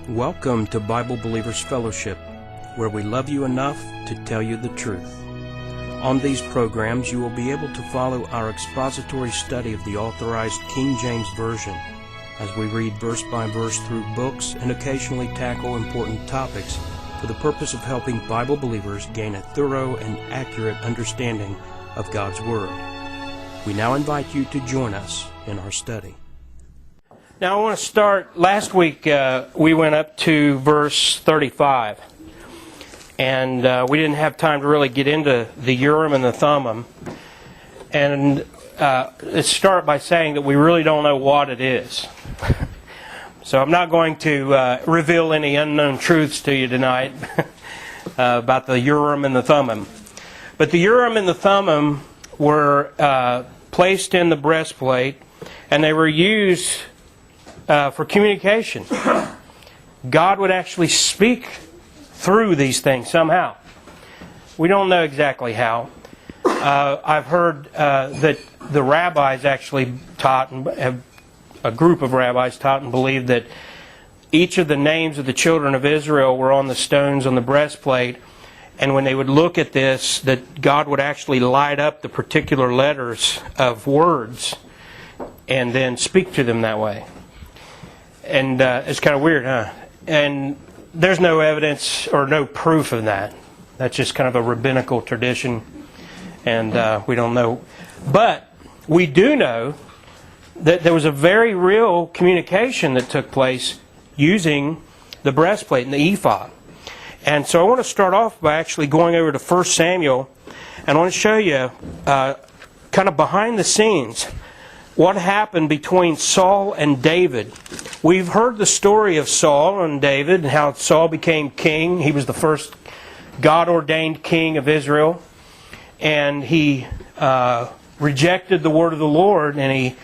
Welcome to Bible Believers Fellowship, where we love you enough to tell you the truth. On these programs, you will be able to follow our expository study of the Authorized King James Version as we read verse by verse through books and occasionally tackle important topics for the purpose of helping Bible believers gain a thorough and accurate understanding of God's Word. We now invite you to join us in our study. Now I want to start, last week we went up to verse 35, and we didn't have time to really get into the Urim and the Thummim, and let's start by saying that we really don't know what it is. So I'm not going to reveal any unknown truths to you tonight about the Urim and the Thummim. But the Urim and the Thummim were placed in the breastplate, and they were used for communication. God would actually speak through these things somehow. We don't know exactly how. I've heard that the rabbis actually taught, and a group of rabbis taught and believed that each of the names of the children of Israel were on the stones on the breastplate, and when they would look at this, that God would actually light up the particular letters of words and then speak to them that way. And it's kind of weird, huh? And there's no evidence or no proof of that. That's just kind of a rabbinical tradition, and we don't know. But we do know that there was a very real communication that took place using the breastplate and the ephod. And so I want to start off by actually going over to 1 Samuel, and I want to show you kind of behind the scenes what happened between Saul and David. We've heard the story of Saul and David, and how Saul became king. He was the first God-ordained king of Israel, and he rejected the word of the Lord, and he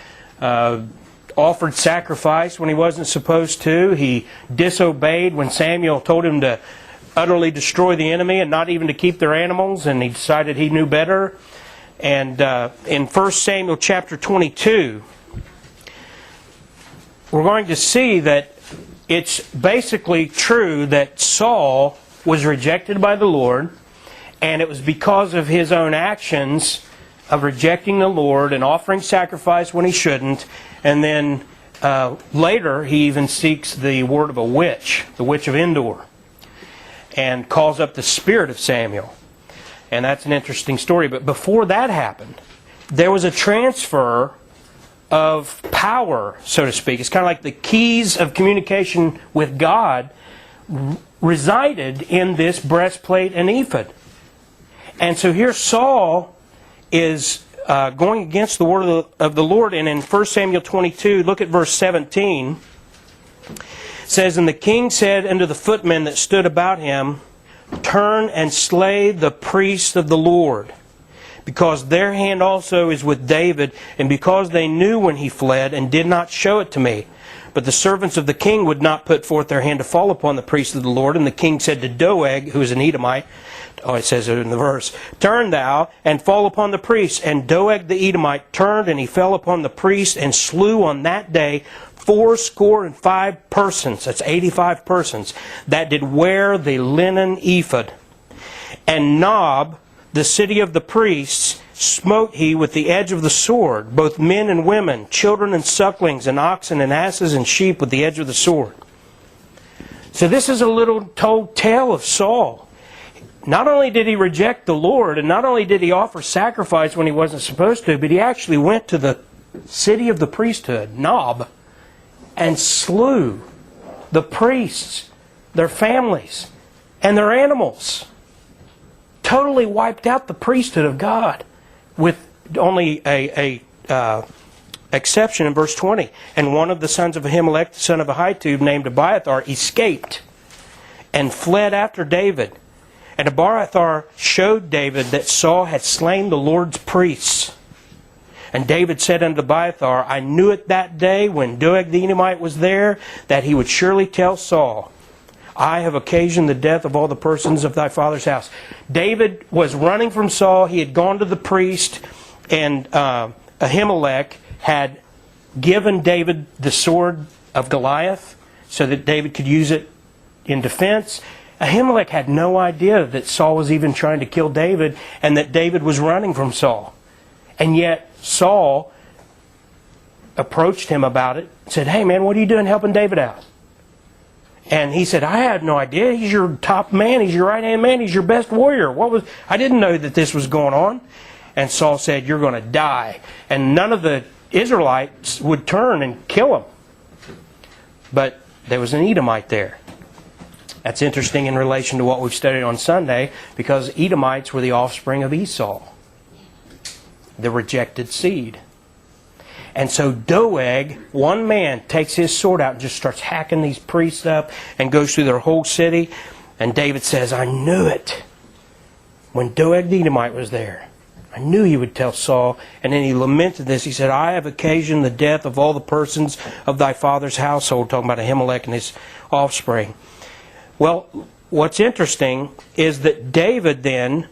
offered sacrifice when he wasn't supposed to. He disobeyed when Samuel told him to utterly destroy the enemy and not even to keep their animals, and he decided he knew better. And in 1 Samuel chapter 22, we're going to see that it's basically true that Saul was rejected by the Lord, and it was because of his own actions of rejecting the Lord and offering sacrifice when he shouldn't. And then later he even seeks the word of a witch, the witch of Endor, and calls up the spirit of Samuel. And that's an interesting story. But before that happened, there was a transfer of power, so to speak. It's kind of like the keys of communication with God resided in this breastplate and ephod. And so here Saul is going against the word of the Lord. And in 1 Samuel 22, look at verse 17. It says, "And the king said unto the footmen that stood about him, Turn and slay the priests of the Lord, because their hand also is with David, and because they knew when he fled, and did not show it to me. But the servants of the king would not put forth their hand to fall upon the priests of the Lord. And the king said to Doeg, who is an Edomite," it says it in the verse, "Turn thou, and fall upon the priests. And Doeg the Edomite turned, and he fell upon the priests, and slew on that day 85 persons," that's 85 persons, "that did wear the linen ephod. And Nob, the city of the priests, smote he with the edge of the sword, both men and women, children and sucklings, and oxen and asses and sheep with the edge of the sword." So this is a little told tale of Saul. Not only did he reject the Lord, and not only did he offer sacrifice when he wasn't supposed to, but he actually went to the city of the priesthood, Nob, and slew the priests, their families, and their animals. Totally wiped out the priesthood of God, with only a exception in verse 20. "And one of the sons of Ahimelech, the son of Ahitub, named Abiathar, escaped and fled after David. And Abiathar showed David that Saul had slain the Lord's priests. And David said unto Abiathar, I knew it that day when Doeg the Edomite was there, that he would surely tell Saul, I have occasioned the death of all the persons of thy father's house." David was running from Saul. He had gone to the priest, and Ahimelech had given David the sword of Goliath so that David could use it in defense. Ahimelech had no idea that Saul was even trying to kill David and that David was running from Saul. And yet Saul approached him about it, said, "Hey man, what are you doing helping David out?" And he said, "I had no idea. He's your top man. He's your right-hand man. He's your best warrior. I didn't know that this was going on." And Saul said, "You're going to die." And none of the Israelites would turn and kill him. But there was an Edomite there. That's interesting in relation to what we've studied on Sunday, because Edomites were the offspring of Esau, the rejected seed. And so Doeg, one man, takes his sword out and just starts hacking these priests up and goes through their whole city. And David says, "I knew it. When Doeg the Edomite was there, I knew he would tell Saul." And then he lamented this. He said, "I have occasioned the death of all the persons of thy father's household," talking about Ahimelech and his offspring. Well, what's interesting is that David then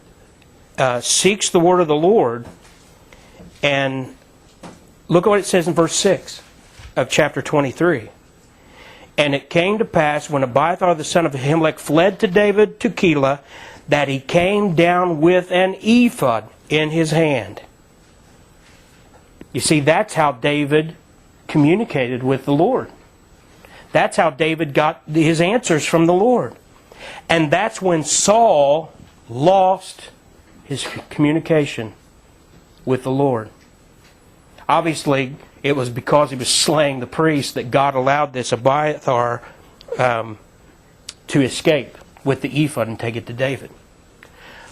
seeks the word of the Lord, and look at what it says in verse 6 of chapter 23. "And it came to pass, when Abiathar the son of Ahimelech fled to David to Keilah, that he came down with an ephod in his hand." You see, that's how David communicated with the Lord. That's how David got his answers from the Lord. And that's when Saul lost his communication with the Lord. Obviously, it was because he was slaying the priest that God allowed this Abiathar to escape with the ephod and take it to David.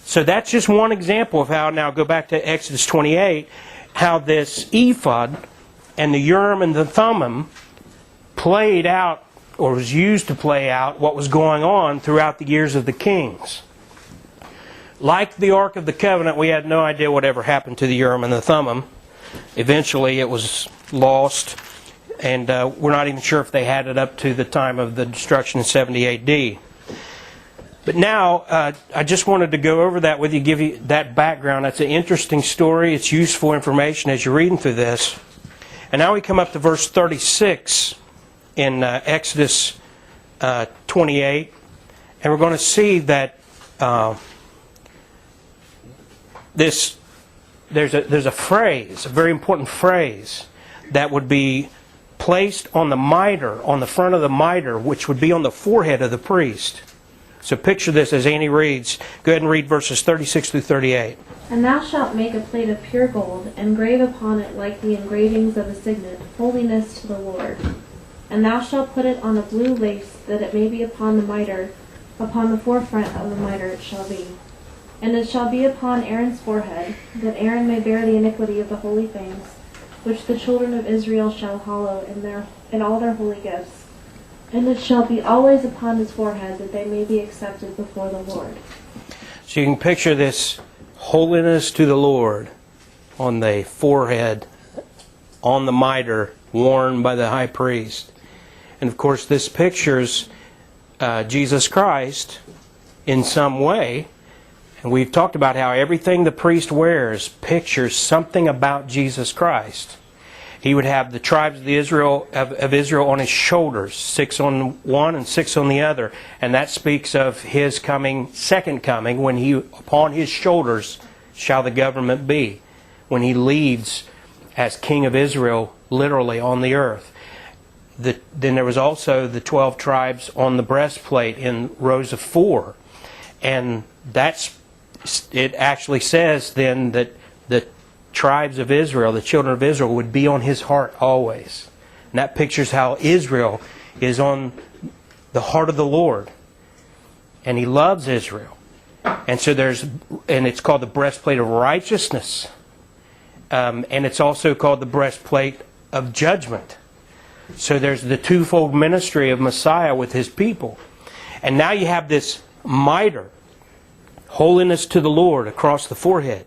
So that's just one example of how, now go back to Exodus 28, how this ephod and the Urim and the Thummim played out, or was used to play out, what was going on throughout the years of the kings. Like the Ark of the Covenant, we had no idea what ever happened to the Urim and the Thummim. Eventually it was lost, and we're not even sure if they had it up to the time of the destruction in 70 AD. But now, I just wanted to go over that with you, give you that background. That's an interesting story. It's useful information as you're reading through this. And now we come up to verse 36 in Exodus 28, and we're going to see that there's a phrase, a very important phrase, that would be placed on the mitre, on the front of the mitre, which would be on the forehead of the priest. So picture this as Annie reads. Go ahead and read verses 36 through 38. "And thou shalt make a plate of pure gold, and grave upon it like the engravings of a signet, holiness to the Lord. And thou shalt put it on a blue lace, that it may be upon the mitre, upon the forefront of the mitre it shall be. And it shall be upon Aaron's forehead, that Aaron may bear the iniquity of the holy things, which the children of Israel shall hallow in all their holy gifts. And it shall be always upon his forehead, that they may be accepted before the Lord." So you can picture this holiness to the Lord on the forehead, on the mitre, worn by the high priest. And of course this pictures Jesus Christ in some way. And we've talked about how everything the priest wears pictures something about Jesus Christ. He would have the tribes of Israel on his shoulders, 6 on one and 6 on the other. And that speaks of his second coming, when upon his shoulders shall the government be, when he leads as King of Israel literally on the earth. Then there was also the 12 tribes on the breastplate in rows of 4. And it actually says then that the tribes of Israel, the children of Israel, would be on his heart always. And that pictures how Israel is on the heart of the Lord. And he loves Israel. And so it's called the breastplate of righteousness. And it's also called the breastplate of judgment. So there's the twofold ministry of Messiah with his people. And now you have this mitre, holiness to the Lord, across the forehead.